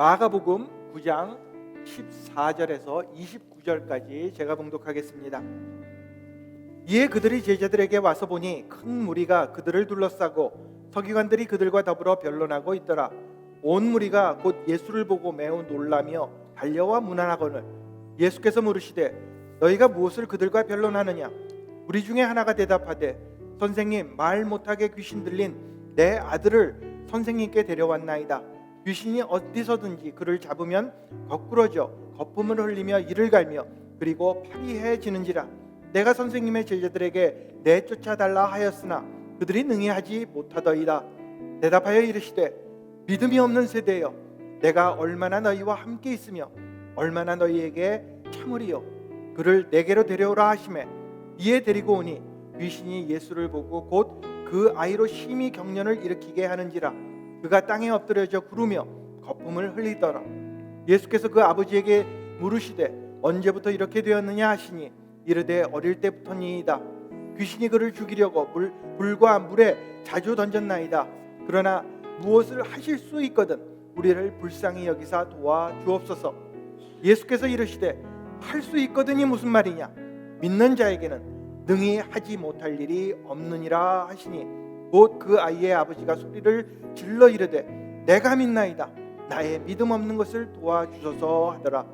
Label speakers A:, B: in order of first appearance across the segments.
A: 마가복음 9장 14절에서 29절까지 제가 봉독하겠습니다. 이에 그들이 제자들에게 와서 보니 큰 무리가 그들을 둘러싸고 서기관들이 그들과 더불어 변론하고 있더라. 온 무리가 곧 예수를 보고 매우 놀라며 달려와 문안하거늘 예수께서 물으시되 너희가 무엇을 그들과 변론하느냐? 우리 중에 하나가 대답하되 선생님, 말 못하게 귀신 들린 내 아들을 선생님께 데려왔나이다. 귀신이 어디서든지 그를 잡으면 거꾸러져 거품을 흘리며 이를 갈며 그리고 파리해지는지라. 내가 선생님의 제자들에게 내쫓아달라 하였으나 그들이 능히 하지 못하더이다. 대답하여 이르시되 믿음이 없는 세대여, 내가 얼마나 너희와 함께 있으며 얼마나 너희에게 참으리요. 그를 내게로 데려오라 하시매 이에 데리고 오니 귀신이 예수를 보고 곧 그 아이로 심히 경련을 일으키게 하는지라. 그가 땅에 엎드려져 구르며 거품을 흘리더라. 예수께서 그 아버지에게 물으시되 언제부터 이렇게 되었느냐 하시니 이르되 어릴 때부터니이다. 귀신이 그를 죽이려고 불과 물에 자주 던졌나이다. 그러나 무엇을 하실 수 있거든 우리를 불쌍히 여기사 도와 주옵소서. 예수께서 이르시되 할 수 있거든이 무슨 말이냐? 믿는 자에게는 능히 하지 못할 일이 없느니라 하시니 곧 그 아이의 아버지가 소리를 질러 이르되 내가 믿나이다. 나의 믿음 없는 것을 도와주소서 하더라.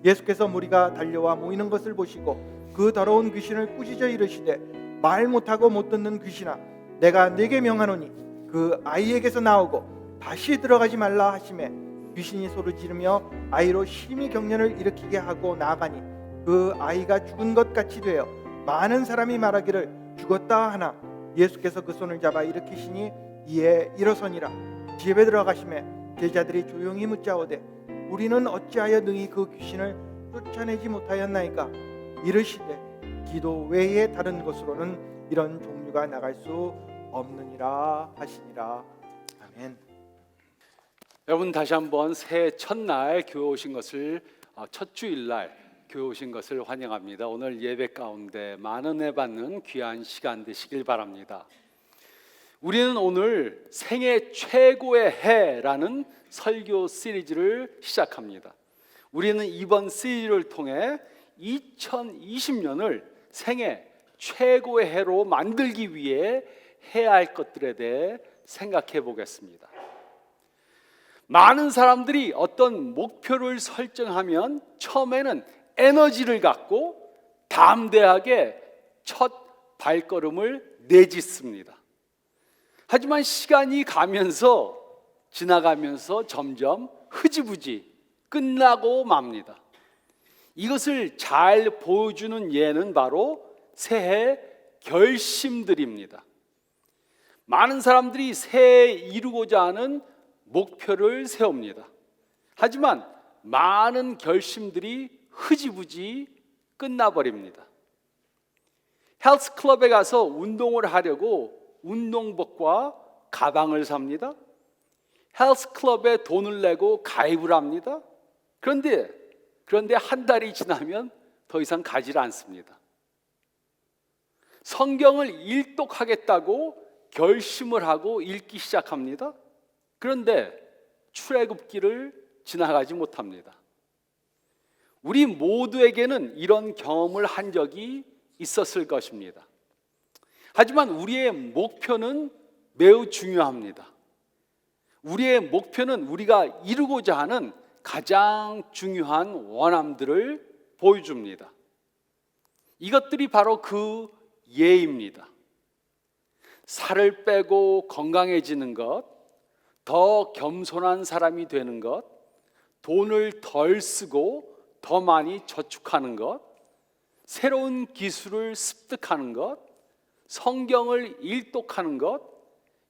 A: 예수께서 무리가 달려와 모이는 것을 보시고 그 더러운 귀신을 꾸짖어 이르시되 말 못하고 못 듣는 귀신아, 내가 네게 명하노니 그 아이에게서 나오고 다시 들어가지 말라 하시매 귀신이 소리 지르며 아이로 심히 경련을 일으키게 하고 나아가니 그 아이가 죽은 것 같이 되어 많은 사람이 말하기를 죽었다 하나 예수께서 그 손을 잡아 일으키시니 이에 일어서니라. 집에 들어가시매 제자들이 조용히 묻자오되 우리는 어찌하여 능히 그 귀신을 쫓아내지 못하였나이까? 이르시되 기도 외에 다른 것으로는 이런 종류가 나갈 수 없느니라 하시니라. 아멘.
B: 여러분, 다시 한번 새해 첫날 교회 오신 것을 첫 주일날 교회 오신 것을 환영합니다. 오늘 예배 가운데 많은 애 받는 귀한 시간 되시길 바랍니다. 우리는 오늘 생애 최고의 해라는 설교 시리즈를 시작합니다. 우리는 이번 시리즈를 통해 2020년을 생애 최고의 해로 만들기 위해 해야 할 것들에 대해 생각해 보겠습니다. 많은 사람들이 어떤 목표를 설정하면 처음에는 에너지를 갖고 담대하게 첫 발걸음을 내딛습니다. 하지만 시간이 지나가면서 점점 흐지부지 끝나고 맙니다. 이것을 잘 보여주는 예는 바로 새해 결심들입니다. 많은 사람들이 새해에 이루고자 하는 목표를 세웁니다. 하지만 많은 결심들이 흐지부지 끝나버립니다. 헬스클럽에 가서 운동을 하려고 운동복과 가방을 삽니다. 헬스클럽에 돈을 내고 가입을 합니다. 그런데 한 달이 지나면 더 이상 가지를 않습니다. 성경을 일독하겠다고 결심을 하고 읽기 시작합니다. 그런데 출애굽기를 지나가지 못합니다. 우리 모두에게는 이런 경험을 한 적이 있었을 것입니다. 하지만 우리의 목표는 매우 중요합니다. 우리의 목표는 우리가 이루고자 하는 가장 중요한 원함들을 보여줍니다. 이것들이 바로 그 예입니다. 살을 빼고 건강해지는 것, 더 겸손한 사람이 되는 것, 돈을 덜 쓰고 더 많이 저축하는 것, 새로운 기술을 습득하는 것, 성경을 일독하는 것,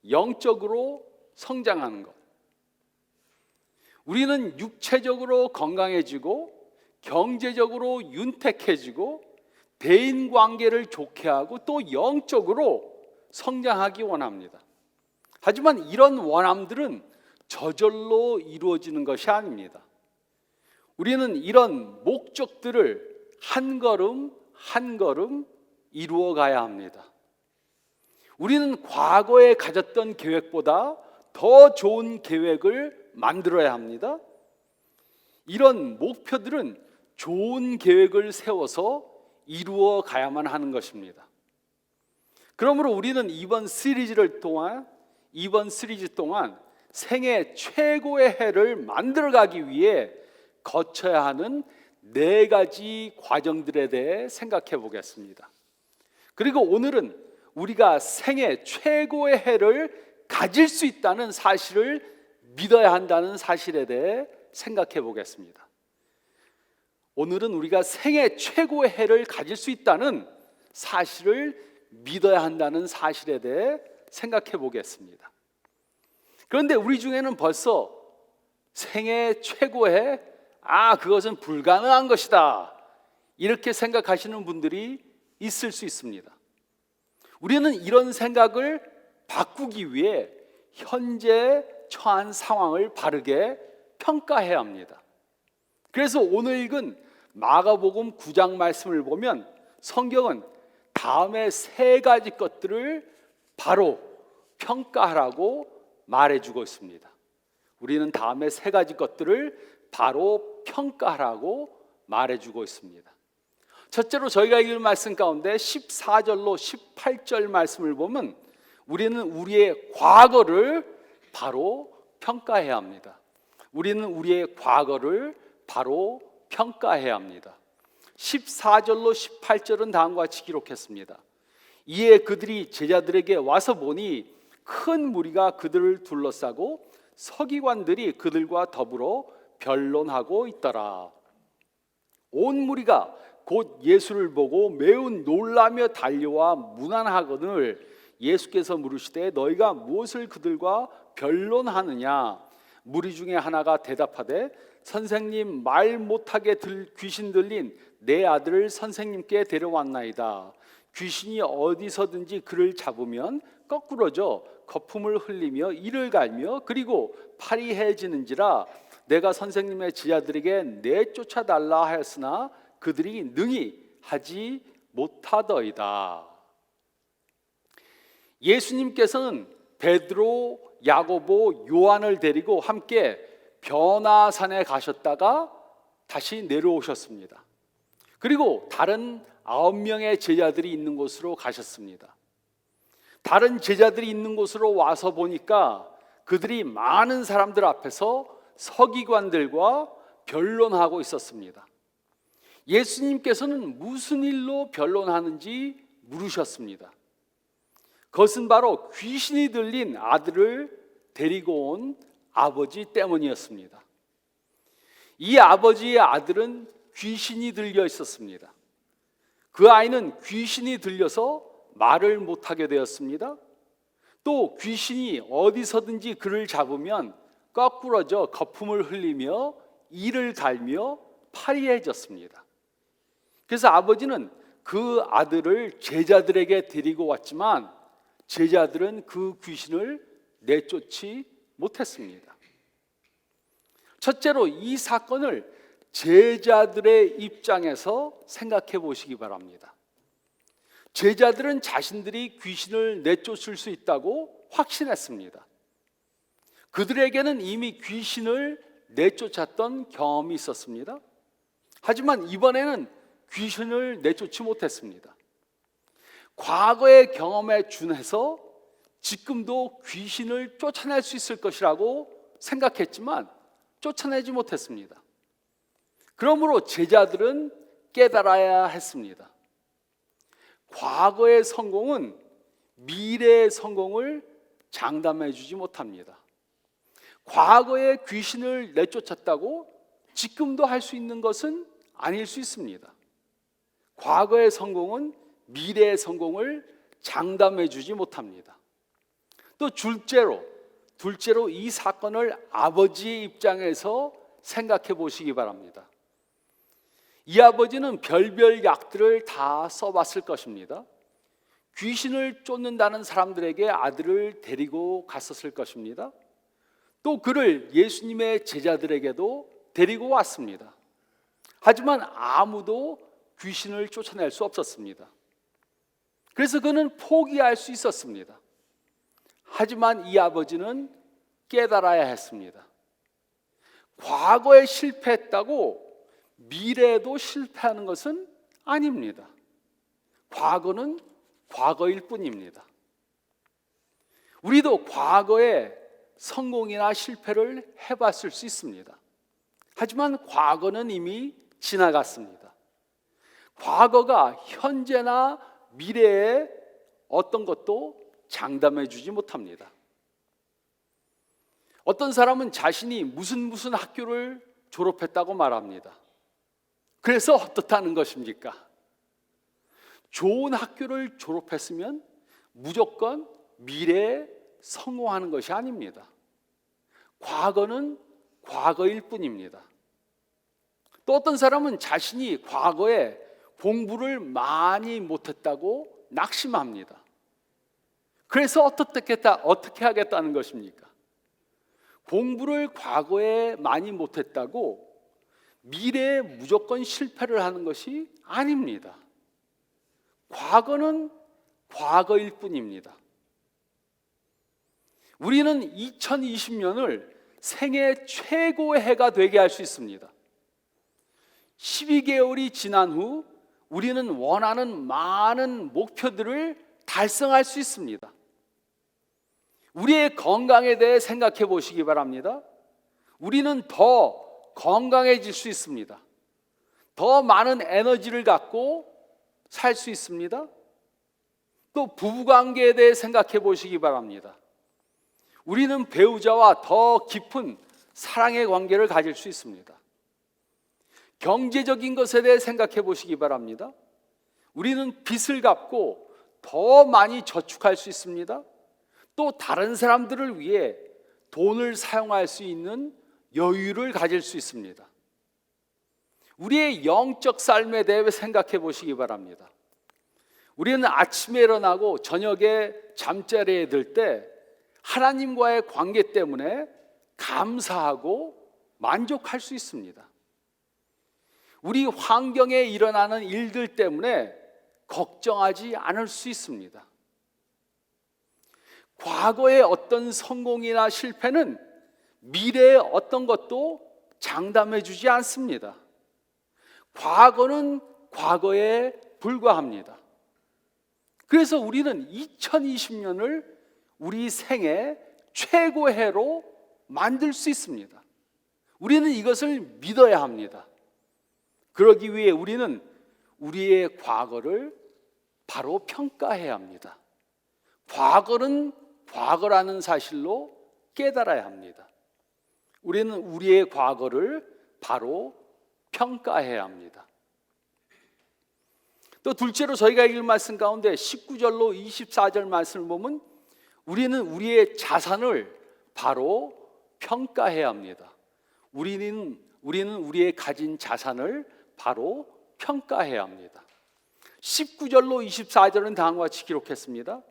B: 영적으로 성장하는 것. 우리는 육체적으로 건강해지고 경제적으로 윤택해지고 대인관계를 좋게 하고 또 영적으로 성장하기 원합니다. 하지만 이런 원함들은 저절로 이루어지는 것이 아닙니다. 우리는 이런 목적들을 한 걸음 한 걸음 이루어 가야 합니다. 우리는 과거에 가졌던 계획보다 더 좋은 계획을 만들어야 합니다. 이런 목표들은 좋은 계획을 세워서 이루어 가야만 하는 것입니다. 그러므로 우리는 이번 시리즈 동안 생애 최고의 해를 만들어가기 위해 거쳐야 하는 4가지 과정들에 대해 생각해 보겠습니다. 그리고 오늘은 우리가 생애 최고의 해를 가질 수 있다는 사실을 믿어야 한다는 사실에 대해 생각해 보겠습니다. 오늘은 우리가 생애 최고의 해를 가질 수 있다는 사실을 믿어야 한다는 사실에 대해 생각해 보겠습니다. 그런데 우리 중에는 벌써 생애 최고의 그것은 불가능한 것이다, 이렇게 생각하시는 분들이 있을 수 있습니다. 우리는 이런 생각을 바꾸기 위해 현재 처한 상황을 바르게 평가해야 합니다. 그래서 오늘 읽은 마가복음 9장 말씀을 보면 성경은 다음에 3가지 것들을 바로 평가하라고 말해주고 있습니다. 우리는 다음에 3가지 것들을 바로 평가하라고 말해주고 있습니다. 첫째로 저희가 읽은 말씀 가운데 14절로 18절 말씀을 보면 우리는 우리의 과거를 바로 평가해야 합니다. 우리는 우리의 과거를 바로 평가해야 합니다. 14절로 18절은 다음과 같이 기록했습니다. 이에 그들이 제자들에게 와서 보니 큰 무리가 그들을 둘러싸고 서기관들이 그들과 더불어 변론하고 있더라. 온 무리가 곧 예수를 보고 매우 놀라며 달려와 문안하거늘 예수께서 물으시되 너희가 무엇을 그들과 변론하느냐? 무리 중에 하나가 대답하되 선생님, 말 못하게 귀신 들린 내 아들을 선생님께 데려왔나이다. 귀신이 어디서든지 그를 잡으면 거꾸러져 거품을 흘리며 이를 갈며 그리고 팔이 해지는지라 내가 선생님의 제자들에게 내쫓아달라 하였으나 그들이 능히 하지 못하더이다. 예수님께서는 베드로, 야고보, 요한을 데리고 함께 변화산에 가셨다가 다시 내려오셨습니다. 그리고 다른 9명의 제자들이 있는 곳으로 가셨습니다. 다른 제자들이 있는 곳으로 와서 보니까 그들이 많은 사람들 앞에서 서기관들과 변론하고 있었습니다. 예수님께서는 무슨 일로 변론하는지 물으셨습니다. 그것은 바로 귀신이 들린 아들을 데리고 온 아버지 때문이었습니다. 이 아버지의 아들은 귀신이 들려 있었습니다. 그 아이는 귀신이 들려서 말을 못하게 되었습니다. 또 귀신이 어디서든지 그를 잡으면 거꾸러져 거품을 흘리며 이를 갈며 파리해졌습니다. 그래서 아버지는 그 아들을 제자들에게 데리고 왔지만 제자들은 그 귀신을 내쫓지 못했습니다. 첫째로 이 사건을 제자들의 입장에서 생각해 보시기 바랍니다. 제자들은 자신들이 귀신을 내쫓을 수 있다고 확신했습니다. 그들에게는 이미 귀신을 내쫓았던 경험이 있었습니다. 하지만 이번에는 귀신을 내쫓지 못했습니다. 과거의 경험에 준해서 지금도 귀신을 쫓아낼 수 있을 것이라고 생각했지만 쫓아내지 못했습니다. 그러므로 제자들은 깨달아야 했습니다. 과거의 성공은 미래의 성공을 장담해 주지 못합니다. 과거의 귀신을 내쫓았다고 지금도 할 수 있는 것은 아닐 수 있습니다. 과거의 성공은 미래의 성공을 장담해 주지 못합니다. 또 둘째로 이 사건을 아버지의 입장에서 생각해 보시기 바랍니다. 이 아버지는 별별 약들을 다 써봤을 것입니다. 귀신을 쫓는다는 사람들에게 아들을 데리고 갔었을 것입니다. 또 그를 예수님의 제자들에게도 데리고 왔습니다. 하지만 아무도 귀신을 쫓아낼 수 없었습니다. 그래서 그는 포기할 수 있었습니다. 하지만 이 아버지는 깨달아야 했습니다. 과거에 실패했다고 미래에도 실패하는 것은 아닙니다. 과거는 과거일 뿐입니다. 우리도 과거에 성공이나 실패를 해봤을 수 있습니다. 하지만 과거는 이미 지나갔습니다. 과거가 현재나 미래에 어떤 것도 장담해 주지 못합니다. 어떤 사람은 자신이 무슨 학교를 졸업했다고 말합니다. 그래서 어떻다는 것입니까? 좋은 학교를 졸업했으면 무조건 미래에 성공하는 것이 아닙니다. 과거는 과거일 뿐입니다. 또 어떤 사람은 자신이 과거에 공부를 많이 못했다고 낙심합니다. 그래서 어떻게 하겠다는 것입니까? 공부를 과거에 많이 못했다고 미래에 무조건 실패를 하는 것이 아닙니다. 과거는 과거일 뿐입니다. 우리는 2020년을 생애 최고의 해가 되게 할 수 있습니다. 12개월이 지난 후 우리는 원하는 많은 목표들을 달성할 수 있습니다. 우리의 건강에 대해 생각해 보시기 바랍니다. 우리는 더 건강해질 수 있습니다. 더 많은 에너지를 갖고 살 수 있습니다. 또 부부관계에 대해 생각해 보시기 바랍니다. 우리는 배우자와 더 깊은 사랑의 관계를 가질 수 있습니다. 경제적인 것에 대해 생각해 보시기 바랍니다. 우리는 빚을 갚고 더 많이 저축할 수 있습니다. 또 다른 사람들을 위해 돈을 사용할 수 있는 여유를 가질 수 있습니다. 우리의 영적 삶에 대해 생각해 보시기 바랍니다. 우리는 아침에 일어나고 저녁에 잠자리에 들 때 하나님과의 관계 때문에 감사하고 만족할 수 있습니다. 우리 환경에 일어나는 일들 때문에 걱정하지 않을 수 있습니다. 과거의 어떤 성공이나 실패는 미래의 어떤 것도 장담해 주지 않습니다. 과거는 과거에 불과합니다. 그래서 우리는 2020년을 우리 생애 최고의 해로 만들 수 있습니다. 우리는 이것을 믿어야 합니다. 그러기 위해 우리는 우리의 과거를 바로 평가해야 합니다. 과거는 과거라는 사실로 깨달아야 합니다. 우리는 우리의 과거를 바로 평가해야 합니다. 또 둘째로 저희가 읽은 말씀 가운데 19절로 24절 말씀을 보면 우리는 우리의 자산을 바로 평가해야 합니다. 우리는 우리의 가진 자산을 바로 평가해야 합니다. 19절로 24절은 다음과 같이 기록했습니다.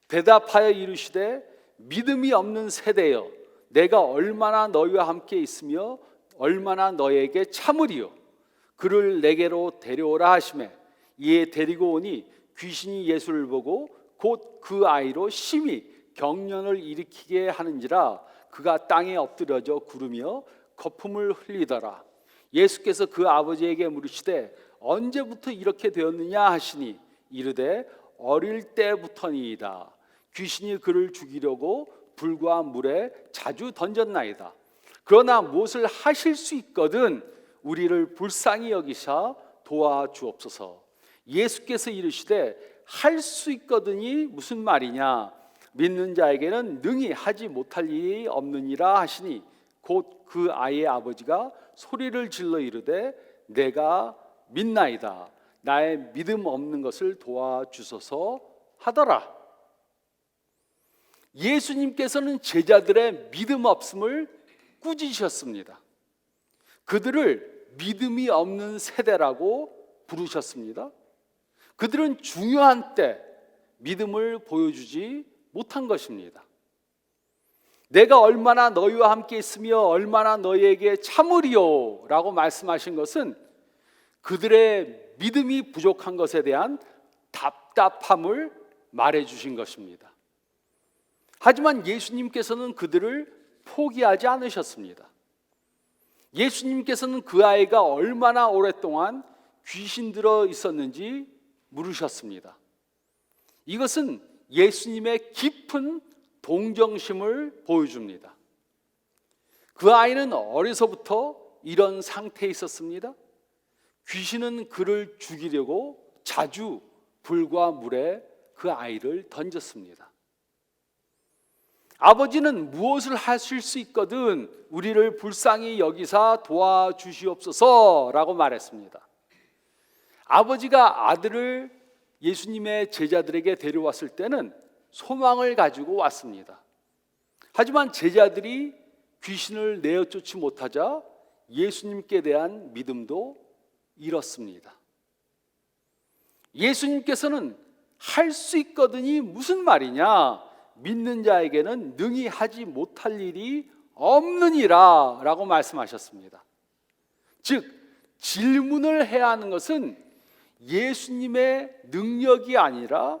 B: 대답하여 이르시되 믿음이 없는 세대여 내가 얼마나 너희와 함께 있으며 얼마나 너에게 참으리요 그를 내게로 데려오라 하시매 이에 데리고 오니 귀신이 예수를 보고 곧 그 아이로 심히 경련을 일으키게 하는지라 그가 땅에 엎드려져 구르며 거품을 흘리더라. 예수께서 그 아버지에게 물으시되 언제부터 이렇게 되었느냐 하시니 이르되 어릴 때부터니이다. 귀신이 그를 죽이려고 불과 물에 자주 던졌나이다. 그러나 무엇을 하실 수 있거든 우리를 불쌍히 여기사 도와주옵소서. 예수께서 이르시되 할 수 있거든이 무슨 말이냐 믿는 자에게는 능히 하지 못할 일이 없느니라 하시니 곧 그 아이의 아버지가 소리를 질러 이르되 내가 믿나이다. 나의 믿음 없는 것을 도와주소서 하더라. 예수님께서는 제자들의 믿음 없음을 꾸짖으셨습니다. 그들을 믿음이 없는 세대라고 부르셨습니다. 그들은 중요한 때 믿음을 보여주지 못한 것입니다. 내가 얼마나 너희와 함께 있으며 얼마나 너희에게 참으리요 라고 말씀하신 것은 그들의 믿음이 부족한 것에 대한 답답함을 말해주신 것입니다. 하지만 예수님께서는 그들을 포기하지 않으셨습니다. 예수님께서는 그 아이가 얼마나 오랫동안 귀신 들어 있었는지 물으셨습니다. 이것은 예수님의 깊은 동정심을 보여줍니다. 그 아이는 어려서부터 이런 상태에 있었습니다. 귀신은 그를 죽이려고 자주 불과 물에 그 아이를 던졌습니다. 아버지는 무엇을 하실 수 있거든 우리를 불쌍히 여기사 도와주시옵소서라고 말했습니다. 아버지가 아들을 예수님의 제자들에게 데려왔을 때는 소망을 가지고 왔습니다. 하지만 제자들이 귀신을 내어쫓지 못하자 예수님께 대한 믿음도 잃었습니다. 예수님께서는 할 수 있거든이 무슨 말이냐? 믿는 자에게는 능히 하지 못할 일이 없느니라 라고 말씀하셨습니다. 즉 질문을 해야 하는 것은 예수님의 능력이 아니라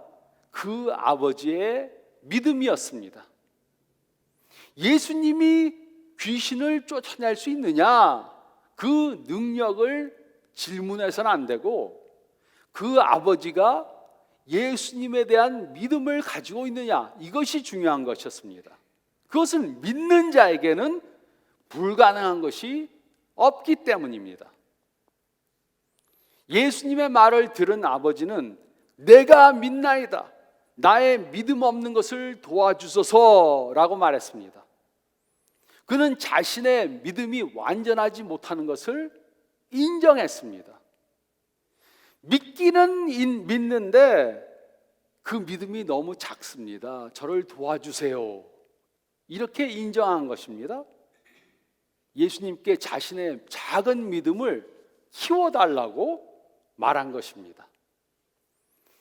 B: 그 아버지의 믿음이었습니다. 예수님이 귀신을 쫓아낼 수 있느냐? 그 능력을 질문해서는 안 되고 그 아버지가 예수님에 대한 믿음을 가지고 있느냐, 이것이 중요한 것이었습니다. 그것은 믿는 자에게는 불가능한 것이 없기 때문입니다. 예수님의 말을 들은 아버지는 내가 믿나이다, 나의 믿음 없는 것을 도와주소서라고 말했습니다. 그는 자신의 믿음이 완전하지 못하는 것을 인정했습니다. 믿기는 믿는데 그 믿음이 너무 작습니다. 저를 도와주세요. 이렇게 인정한 것입니다. 예수님께 자신의 작은 믿음을 키워달라고 말한 것입니다.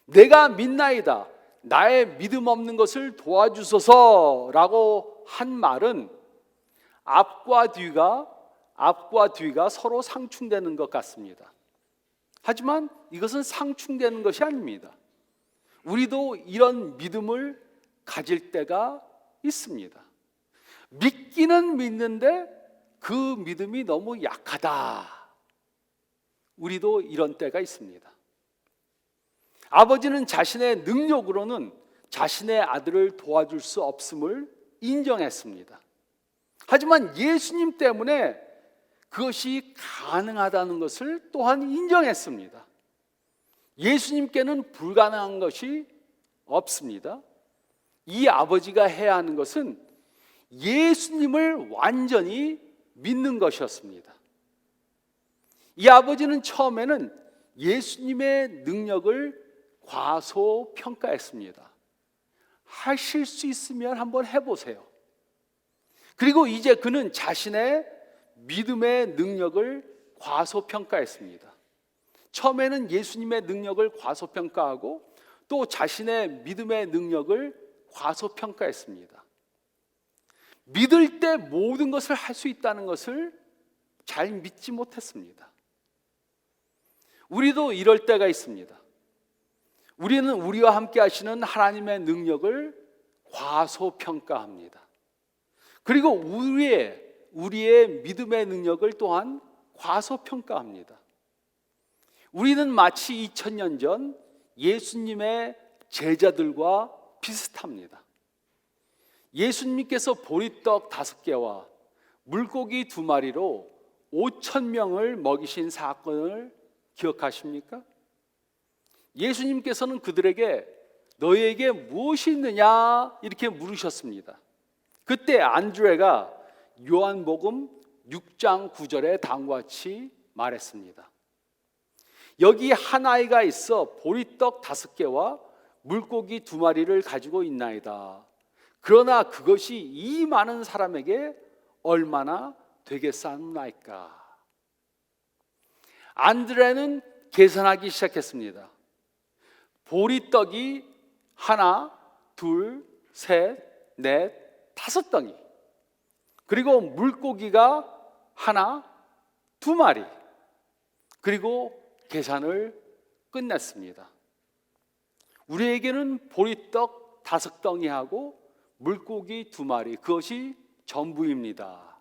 B: 내가 믿나이다, 나의 믿음 없는 것을 도와주소서라고 한 말은 앞과 뒤가 서로 상충되는 것 같습니다. 하지만 이것은 상충되는 것이 아닙니다. 우리도 이런 믿음을 가질 때가 있습니다. 믿기는 믿는데 그 믿음이 너무 약하다. 우리도 이런 때가 있습니다. 아버지는 자신의 능력으로는 자신의 아들을 도와줄 수 없음을 인정했습니다. 하지만 예수님 때문에 그것이 가능하다는 것을 또한 인정했습니다. 예수님께는 불가능한 것이 없습니다. 이 아버지가 해야 하는 것은 예수님을 완전히 믿는 것이었습니다. 이 아버지는 처음에는 예수님의 능력을 과소평가했습니다. 하실 수 있으면 한번 해보세요. 그리고 이제 그는 자신의 믿음의 능력을 과소평가했습니다. 처음에는 예수님의 능력을 과소평가하고 또 자신의 믿음의 능력을 과소평가했습니다. 믿을 때 모든 것을 할 수 있다는 것을 잘 믿지 못했습니다. 우리도 이럴 때가 있습니다. 우리는 우리와 함께 하시는 하나님의 능력을 과소평가합니다. 그리고 우리의 믿음의 능력을 또한 과소평가합니다. 우리는 마치 2000년 전 예수님의 제자들과 비슷합니다. 예수님께서 보리떡 5개와 물고기 2마리로 5,000명을 먹이신 사건을 기억하십니까? 예수님께서는 그들에게 너희에게 무엇이 있느냐 이렇게 물으셨습니다. 그때 안드레가 요한복음 6장 9절에 다음과 같이 말했습니다. 여기 한 아이가 있어 보리떡 5개와 물고기 2마리를 가지고 있나이다. 그러나 그것이 이 많은 사람에게 얼마나 되겠사옵나이까. 안드레는 계산하기 시작했습니다. 보리떡이 하나, 둘, 셋, 넷, 5덩이. 그리고 물고기가 하나, 2마리. 그리고 계산을 끝냈습니다. 우리에게는 보리떡 5덩이하고 물고기 2마리, 그것이 전부입니다.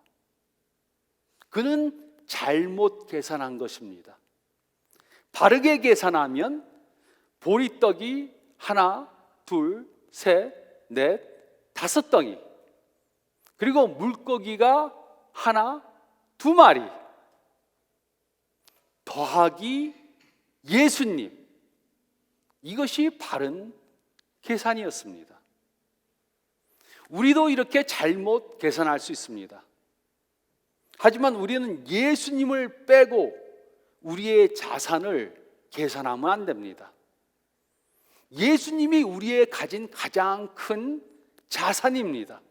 B: 그는 잘못 계산한 것입니다. 바르게 계산하면 보리떡이 하나, 둘, 셋, 넷, 다섯 덩이, 그리고 물고기가 하나, 두 마리, 더하기 예수님, 이것이 바른 계산이었습니다. 우리도 이렇게 잘못 계산할 수 있습니다. 하지만 우리는 예수님을 빼고 우리의 자산을 계산하면 안 됩니다. 예수님이 우리의 가진 가장 큰 자산입니다.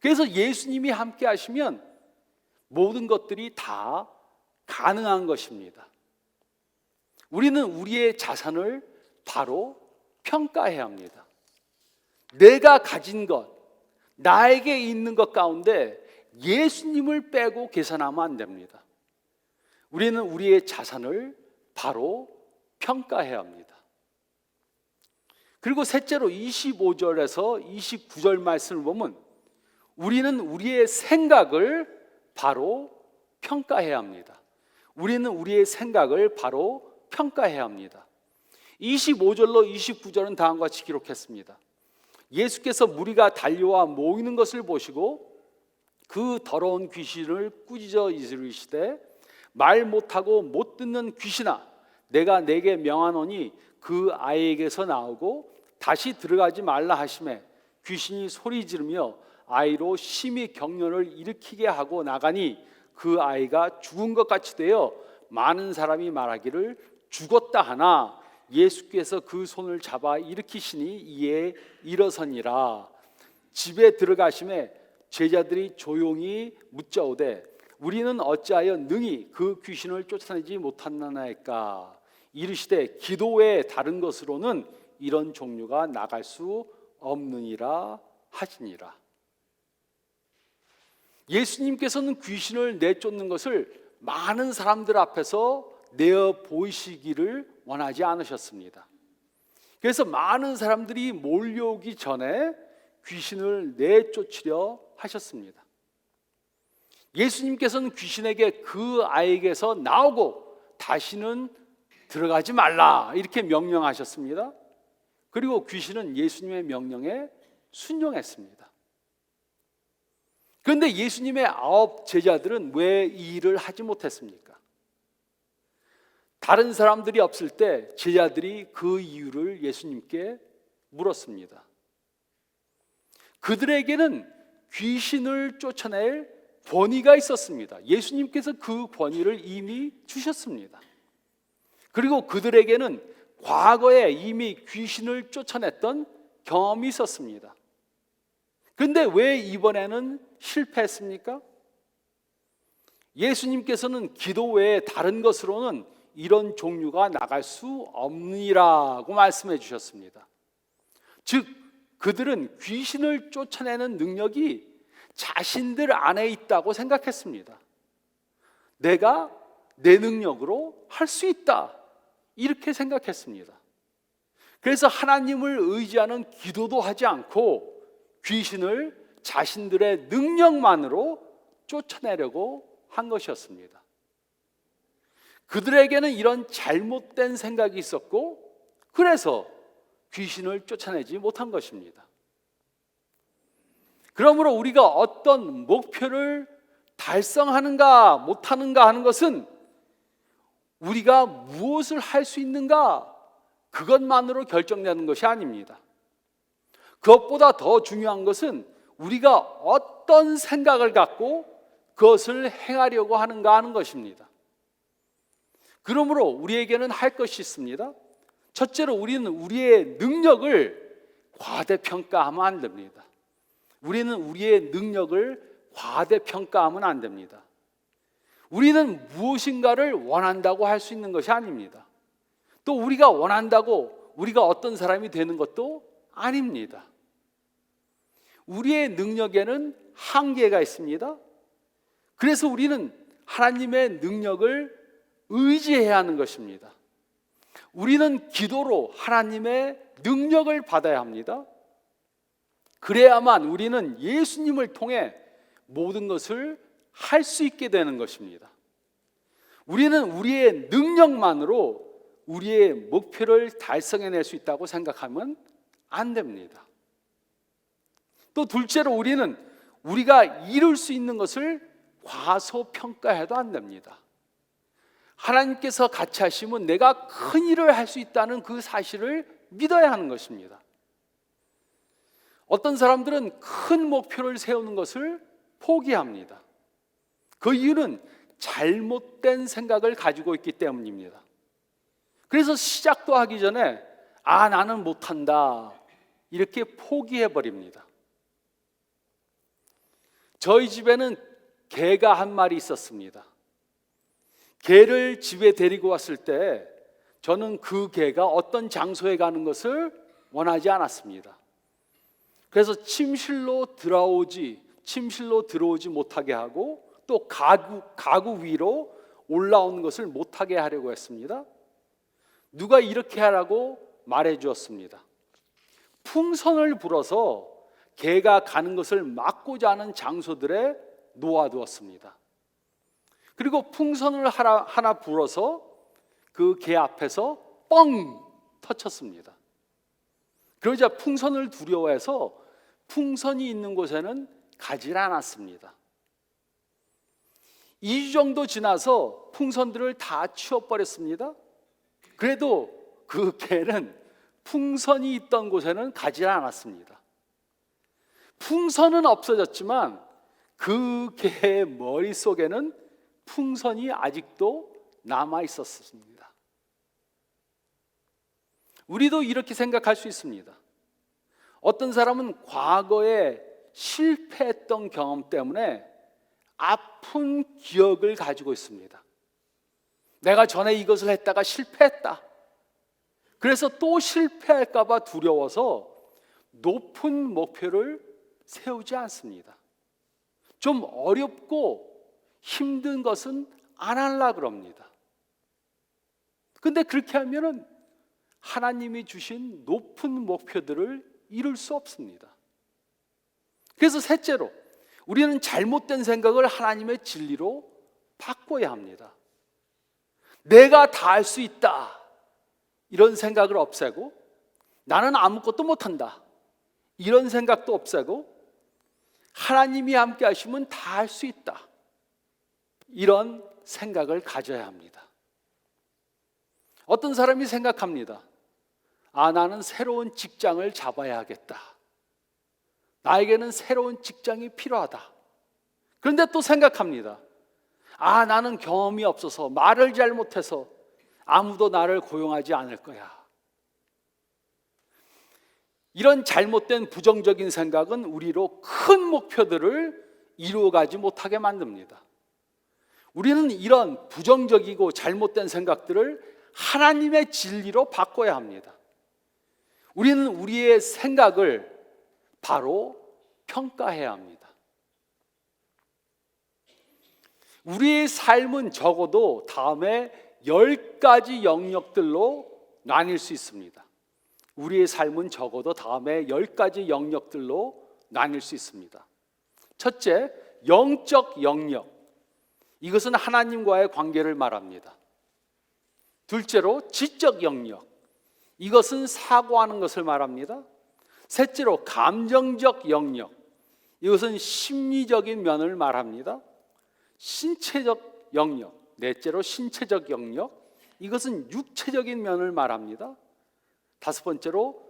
B: 그래서 예수님이 함께 하시면 모든 것들이 다 가능한 것입니다. 우리는 우리의 자산을 바로 평가해야 합니다. 내가 가진 것, 나에게 있는 것 가운데 예수님을 빼고 계산하면 안 됩니다. 우리는 우리의 자산을 바로 평가해야 합니다. 그리고 셋째로 25절에서 29절 말씀을 보면 우리는 우리의 생각을 바로 평가해야 합니다. 우리는 우리의 생각을 바로 평가해야 합니다. 25절로 29절은 다음과 같이 기록했습니다. 예수께서 무리가 달려와 모이는 것을 보시고 그 더러운 귀신을 꾸짖어 이르시되 말 못하고 못 듣는 귀신아, 내가 내게 명하노니 그 아이에게서 나오고 다시 들어가지 말라 하시매 귀신이 소리 지르며 아이로 심히 경련을 일으키게 하고 나가니 그 아이가 죽은 것 같이 되어 많은 사람이 말하기를 죽었다 하나 예수께서 그 손을 잡아 일으키시니 이에 일어서니라. 집에 들어가심에 제자들이 조용히 묻자오되 우리는 어찌하여 능히 그 귀신을 쫓아내지 못하나이까. 이르시되 기도 외에 다른 것으로는 이런 종류가 나갈 수 없느니라 하시니라. 예수님께서는 귀신을 내쫓는 것을 많은 사람들 앞에서 내어 보이시기를 원하지 않으셨습니다. 그래서 많은 사람들이 몰려오기 전에 귀신을 내쫓으려 하셨습니다. 예수님께서는 귀신에게 그 아이에게서 나오고 다시는 들어가지 말라 이렇게 명령하셨습니다. 그리고 귀신은 예수님의 명령에 순종했습니다. 그런데 예수님의 9 제자들은 왜 이 일을 하지 못했습니까? 다른 사람들이 없을 때 제자들이 그 이유를 예수님께 물었습니다. 그들에게는 귀신을 쫓아낼 권위가 있었습니다. 예수님께서 그 권위를 이미 주셨습니다. 그리고 그들에게는 과거에 이미 귀신을 쫓아냈던 경험이 있었습니다. 그런데 왜 이번에는 실패했습니까? 예수님께서는 기도 외에 다른 것으로는 이런 종류가 나갈 수 없느니라고 말씀해 주셨습니다. 즉 그들은 귀신을 쫓아내는 능력이 자신들 안에 있다고 생각했습니다. 내가 내 능력으로 할 수 있다 이렇게 생각했습니다. 그래서 하나님을 의지하는 기도도 하지 않고 귀신을 자신들의 능력만으로 쫓아내려고 한 것이었습니다. 그들에게는 이런 잘못된 생각이 있었고 그래서 귀신을 쫓아내지 못한 것입니다. 그러므로 우리가 어떤 목표를 달성하는가 못하는가 하는 것은 우리가 무엇을 할 수 있는가 그것만으로 결정되는 것이 아닙니다. 그것보다 더 중요한 것은 우리가 어떤 생각을 갖고 그것을 행하려고 하는가 하는 것입니다. 그러므로 우리에게는 할 것이 있습니다. 첫째로 우리는 우리의 능력을 과대평가하면 안 됩니다. 우리는 우리의 능력을 과대평가하면 안 됩니다. 우리는 무엇인가를 원한다고 할 수 있는 것이 아닙니다. 또 우리가 원한다고 우리가 어떤 사람이 되는 것도 아닙니다. 우리의 능력에는 한계가 있습니다. 그래서 우리는 하나님의 능력을 의지해야 하는 것입니다. 우리는 기도로 하나님의 능력을 받아야 합니다. 그래야만 우리는 예수님을 통해 모든 것을 할 수 있게 되는 것입니다. 우리는 우리의 능력만으로 우리의 목표를 달성해낼 수 있다고 생각하면 안 됩니다. 또 둘째로 우리는 우리가 이룰 수 있는 것을 과소평가해도 안 됩니다. 하나님께서 같이 하시면 내가 큰 일을 할 수 있다는 그 사실을 믿어야 하는 것입니다. 어떤 사람들은 큰 목표를 세우는 것을 포기합니다. 그 이유는 잘못된 생각을 가지고 있기 때문입니다. 그래서 시작도 하기 전에 나는 못한다 이렇게 포기해 버립니다. 저희 집에는 개가 한 마리 있었습니다. 개를 집에 데리고 왔을 때 저는 그 개가 어떤 장소에 가는 것을 원하지 않았습니다. 그래서 침실로 들어오지 못하게 하고 또 가구 위로 올라오는 것을 못하게 하려고 했습니다. 누가 이렇게 하라고 말해 주었습니다. 풍선을 불어서 개가 가는 것을 막고자 하는 장소들에 놓아두었습니다. 그리고 풍선을 하나 불어서 그 개 앞에서 뻥 터쳤습니다. 그러자 풍선을 두려워해서 풍선이 있는 곳에는 가지 않았습니다. 2주 정도 지나서 풍선들을 다 치워버렸습니다. 그래도 그 개는 풍선이 있던 곳에는 가지 않았습니다. 풍선은 없어졌지만 그 개의 머릿속에는 풍선이 아직도 남아 있었습니다. 우리도 이렇게 생각할 수 있습니다. 어떤 사람은 과거에 실패했던 경험 때문에 아픈 기억을 가지고 있습니다. 내가 전에 이것을 했다가 실패했다. 그래서 또 실패할까 봐 두려워서 높은 목표를 세우지 않습니다. 좀 어렵고 힘든 것은 안 하려고 그럽니다. 근데 그렇게 하면은 하나님이 주신 높은 목표들을 이룰 수 없습니다. 그래서 셋째로 우리는 잘못된 생각을 하나님의 진리로 바꿔야 합니다. 내가 다 할 수 있다 이런 생각을 없애고 나는 아무것도 못한다 이런 생각도 없애고 하나님이 함께 하시면 다 할 수 있다 이런 생각을 가져야 합니다. 어떤 사람이 생각합니다. 나는 새로운 직장을 잡아야 하겠다. 나에게는 새로운 직장이 필요하다. 그런데 또 생각합니다. 나는 경험이 없어서 말을 잘못해서 아무도 나를 고용하지 않을 거야. 이런 잘못된 부정적인 생각은 우리로 큰 목표들을 이루어가지 못하게 만듭니다. 우리는 이런 부정적이고 잘못된 생각들을 하나님의 진리로 바꿔야 합니다. 우리는 우리의 생각을 바로 평가해야 합니다. 우리의 삶은 적어도 다음에 10가지 영역들로 나뉠 수 있습니다. 우리의 삶은 적어도 다음에 10가지 영역들로 나뉠 수 있습니다. 첫째, 영적 영역. 이것은 하나님과의 관계를 말합니다. 둘째로, 지적 영역. 이것은 사고하는 것을 말합니다. 셋째로, 감정적 영역. 이것은 심리적인 면을 말합니다. 신체적 영역. 넷째로, 신체적 영역. 이것은 육체적인 면을 말합니다. 다섯 번째로,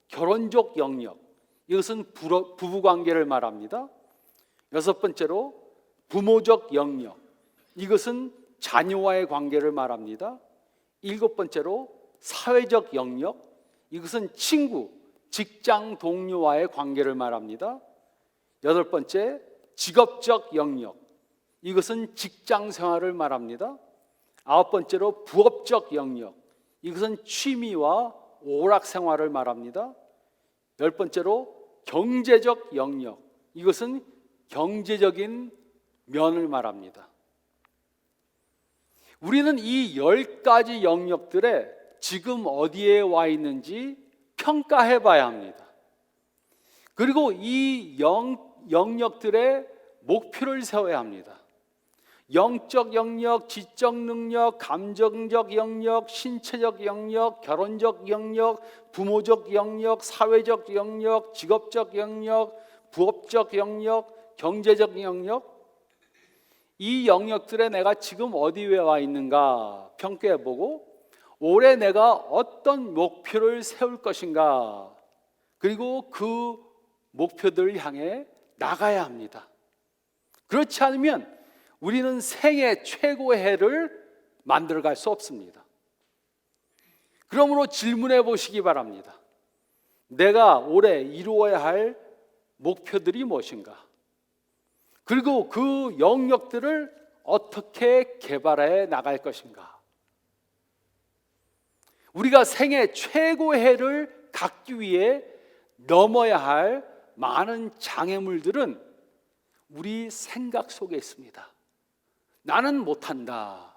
B: 결혼적 영역. 이것은 부부관계를 말합니다. 여섯 번째로, 부모적 영역. 이것은 자녀와의 관계를 말합니다. 일곱 번째로, 사회적 영역. 이것은 친구, 직장 동료와의 관계를 말합니다. 여덟 번째, 직업적 영역. 이것은 직장 생활을 말합니다. 아홉 번째로, 부업적 영역. 이것은 취미와 오락 생활을 말합니다. 열 번째로, 경제적 영역. 이것은 경제적인 면을 말합니다. 우리는 이 10가지 영역들에 지금 어디에 와 있는지 평가해 봐야 합니다. 그리고 이 영역들의 목표를 세워야 합니다. 영적 영역, 지적 능력, 감정적 영역, 신체적 영역, 결혼적 영역, 부모적 영역, 사회적 영역, 직업적 영역, 부업적 영역, 경제적 영역, 이 영역들에 내가 지금 어디에 와 있는가 평가해보고 올해 내가 어떤 목표를 세울 것인가, 그리고 그 목표들을 향해 나가야 합니다. 그렇지 않으면 우리는 생애 최고의 해를 만들어갈 수 없습니다. 그러므로 질문해 보시기 바랍니다. 내가 올해 이루어야 할 목표들이 무엇인가? 그리고 그 영역들을 어떻게 개발해 나갈 것인가? 우리가 생애 최고의 해를 갖기 위해 넘어야 할 많은 장애물들은 우리 생각 속에 있습니다. 나는 못한다.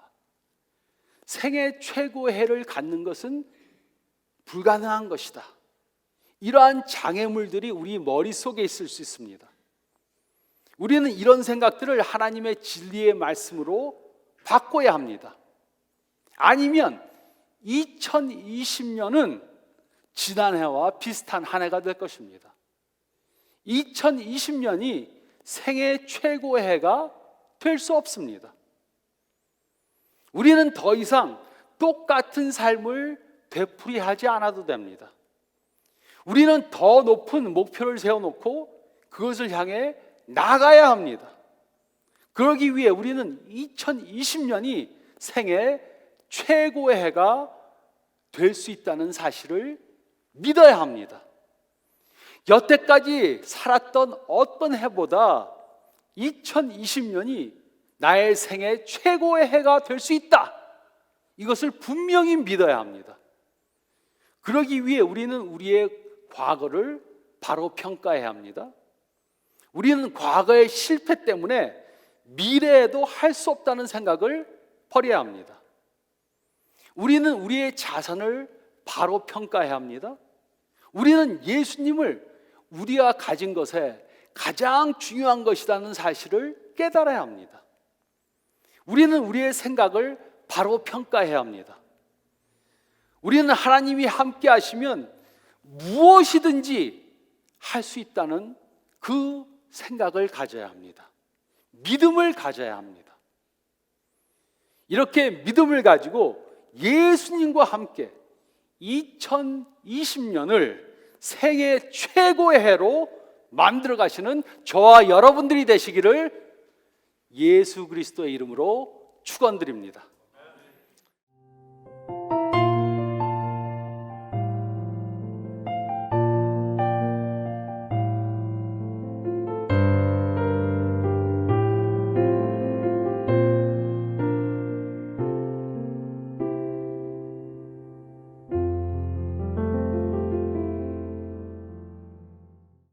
B: 생애 최고의 해를 갖는 것은 불가능한 것이다. 이러한 장애물들이 우리 머릿속에 있을 수 있습니다. 우리는 이런 생각들을 하나님의 진리의 말씀으로 바꿔야 합니다. 아니면 2020년은 지난해와 비슷한 한 해가 될 것입니다. 2020년이 생애 최고의 해가 될 수 없습니다. 우리는 더 이상 똑같은 삶을 되풀이하지 않아도 됩니다. 우리는 더 높은 목표를 세워놓고 그것을 향해 나가야 합니다. 그러기 위해 우리는 2020년이 생애 최고의 해가 될 수 있다는 사실을 믿어야 합니다. 여태까지 살았던 어떤 해보다 2020년이 나의 생애 최고의 해가 될 수 있다. 이것을 분명히 믿어야 합니다. 그러기 위해 우리는 우리의 과거를 바로 평가해야 합니다. 우리는 과거의 실패 때문에 미래에도 할 수 없다는 생각을 버려야 합니다. 우리는 우리의 자산을 바로 평가해야 합니다. 우리는 예수님을 우리가 가진 것에 가장 중요한 것이라는 사실을 깨달아야 합니다. 우리는 우리의 생각을 바로 평가해야 합니다. 우리는 하나님이 함께 하시면 무엇이든지 할 수 있다는 그 생각을 가져야 합니다. 믿음을 가져야 합니다. 이렇게 믿음을 가지고 예수님과 함께 2020년을 생애 최고의 해로 만들어 가시는 저와 여러분들이 되시기를 예수 그리스도의 이름으로 축원드립니다.